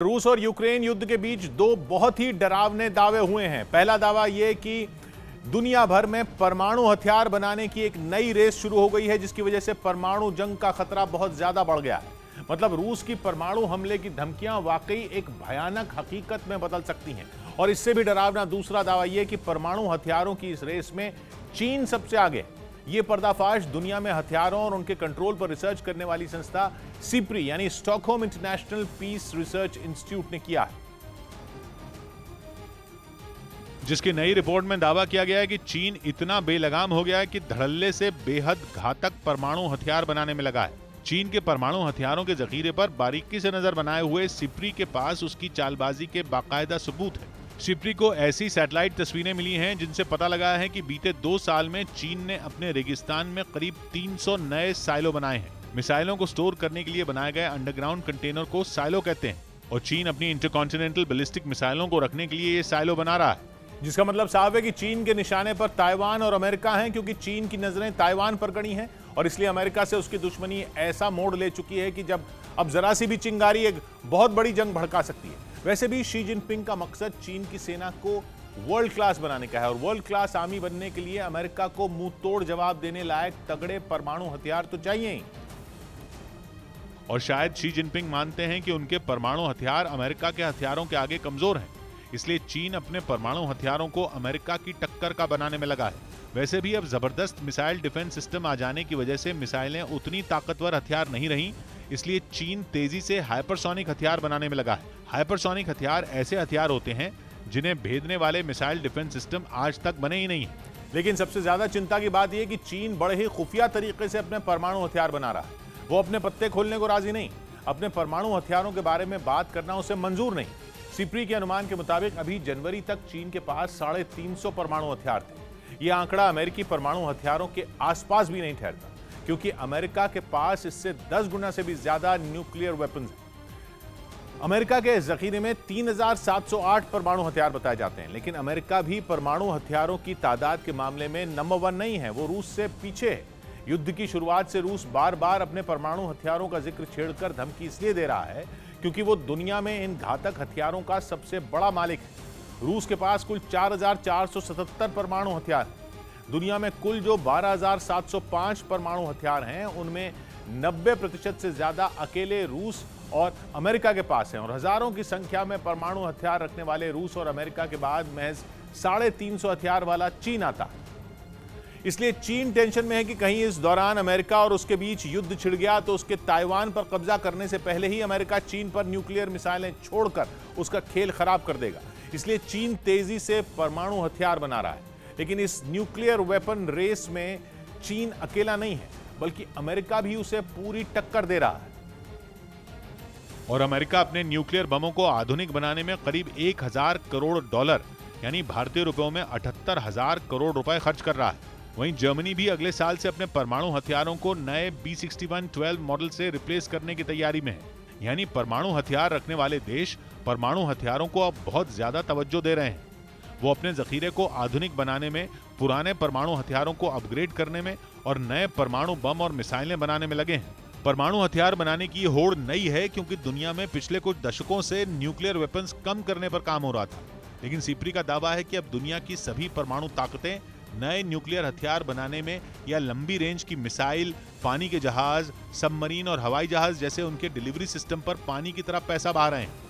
रूस और यूक्रेन युद्ध के बीच दो बहुत ही डरावने दावे हुए हैं। पहला दावा यह कि दुनिया भर में परमाणु हथियार बनाने की एक नई रेस शुरू हो गई है, जिसकी वजह से परमाणु जंग का खतरा बहुत ज्यादा बढ़ गया है। मतलब रूस की परमाणु हमले की धमकियां वाकई एक भयानक हकीकत में बदल सकती हैं। और इससे भी डरावना दूसरा दावा यह कि परमाणु हथियारों की इस रेस में चीन सबसे आगे है। यह पर्दाफाश दुनिया में हथियारों और उनके कंट्रोल पर रिसर्च करने वाली संस्था सिप्री यानी Stockholm International Peace Research Institute ने किया है, जिसकी नई रिपोर्ट में दावा किया गया है कि चीन इतना बेलगाम हो गया है कि धड़ल्ले से बेहद घातक परमाणु हथियार बनाने में लगा है। चीन के परमाणु हथियारों के जखीरे पर बारीकी से नजर बनाए हुए सिप्री के पास उसकी चालबाजी के बाकायदा सबूत है। सिप्री को ऐसी सैटेलाइट तस्वीरें मिली हैं जिनसे पता लगा है कि बीते 2 साल में चीन ने अपने रेगिस्तान में करीब 300 नए साइलो बनाए हैं। मिसाइलों को स्टोर करने के लिए बनाए गए अंडरग्राउंड कंटेनर को साइलो कहते हैं और चीन अपनी इंटरकॉन्टिनेंटल बैलिस्टिक मिसाइलों को रखने के लिए ये साइलो बना रहा है। जिसका मतलब साफ है कि चीन के निशाने पर ताइवान और अमेरिका हैं, क्योंकि चीन की नजरें ताइवान पर गड़ी हैं और इसलिए अमेरिका से उसकी दुश्मनी ऐसा मोड़ ले चुकी है कि जब अब जरा सी भी चिंगारी एक बहुत बड़ी जंग भड़का सकती है। वैसे भी शी जिनपिंग का मकसद चीन की सेना को वर्ल्ड क्लास बनाने का है और वर्ल्ड क्लास आर्मी बनने के लिए अमेरिका को मुंह तोड़ जवाब देने लायक तगड़े परमाणु हथियार तो चाहिए ही। और शायद शी जिनपिंग मानते हैं कि उनके परमाणु हथियार अमेरिका के हथियारों के आगे कमजोर हैं, इसलिए चीन अपने परमाणु हथियारों को अमेरिका की टक्कर का बनाने में लगा है। वैसे भी अब जबरदस्त मिसाइल डिफेंस सिस्टम आ जाने की वजह से मिसाइलें उतनी ताकतवर हथियार नहीं रही, इसलिए चीन तेजी से हाइपरसोनिक हथियार बनाने में लगा है। हाइपरसोनिक हथियार ऐसे हथियार होते हैं जिन्हें भेदने वाले मिसाइल डिफेंस सिस्टम आज तक बने ही नहीं है। लेकिन सबसे ज्यादा चिंता की बात यह कि चीन बड़े ही खुफिया तरीके से अपने परमाणु हथियार बना रहा है। वो अपने पत्ते खोलने को राजी नहीं, अपने परमाणु हथियारों के बारे में बात करना उसे मंजूर नहीं। सिप्री के अनुमान के मुताबिक अभी जनवरी तक चीन के पास 350 परमाणु हथियार थे। यह आंकड़ा अमेरिकी परमाणु हथियारों के आसपास भी नहीं ठहरता, क्योंकि अमेरिका के पास इससे 10 गुना से भी ज्यादा न्यूक्लियर वेपन्स हैं। अमेरिका के जखीरे में 3708 परमाणु हथियार बताए जाते हैं, लेकिन अमेरिका भी परमाणु हथियारों की तादाद के मामले में नंबर 1 नहीं है, वो रूस से पीछे है। युद्ध की शुरुआत से रूस बार बार अपने परमाणु हथियारों का जिक्र छेड़कर धमकी इसलिए दे रहा है क्योंकि वो दुनिया में इन घातक हथियारों का सबसे बड़ा मालिक है। रूस के पास कुल 4477 परमाणु हथियार हैं। दुनिया में कुल जो 12705 परमाणु हथियार हैं, उनमें 90% से ज्यादा अकेले रूस और अमेरिका के पास हैं और हजारों की संख्या में परमाणु हथियार रखने वाले रूस और अमेरिका के बाद महज 350 हथियार वाला चीन आता है। इसलिए चीन टेंशन में है कि कहीं इस दौरान अमेरिका और उसके बीच युद्ध छिड़ गया तो उसके ताइवान पर कब्जा करने से पहले ही अमेरिका चीन पर न्यूक्लियर मिसाइलें छोड़कर उसका खेल खराब कर देगा। इसलिए चीन तेजी से परमाणु हथियार बना रहा है, लेकिन इस न्यूक्लियर वेपन रेस में चीन अकेला नहीं है, बल्कि अमेरिका भी उसे पूरी टक्कर दे रहा है। और अमेरिका अपने न्यूक्लियर बमों को आधुनिक बनाने में करीब 1000 करोड़ डॉलर यानी भारतीय रुपयों में 78,000 करोड़ रुपए खर्च कर रहा है। वहीं जर्मनी भी अगले साल से अपने परमाणु हथियारों को नए B6112 मॉडल से रिप्लेस करने की तैयारी में है। यानी परमाणु हथियार रखने वाले देश परमाणु हथियारों को अब बहुत ज्यादा तवज्जो दे रहे हैं। वो अपने जखीरे को आधुनिक बनाने में, पुराने परमाणु हथियारों को अपग्रेड करने में और नए परमाणु बम और मिसाइलें बनाने में लगे हैं। परमाणु हथियार बनाने की होड़ नई है, क्योंकि दुनिया में पिछले कुछ दशकों से न्यूक्लियर वेपन्स कम करने पर काम हो रहा था। लेकिन सिप्री का दावा है कि अब दुनिया की सभी परमाणु ताकतें नए न्यूक्लियर हथियार बनाने में या लंबी रेंज की मिसाइल, पानी के जहाज, सबमरीन और हवाई जहाज जैसे उनके डिलीवरी सिस्टम पर पानी की तरह पैसा बहा रहे हैं।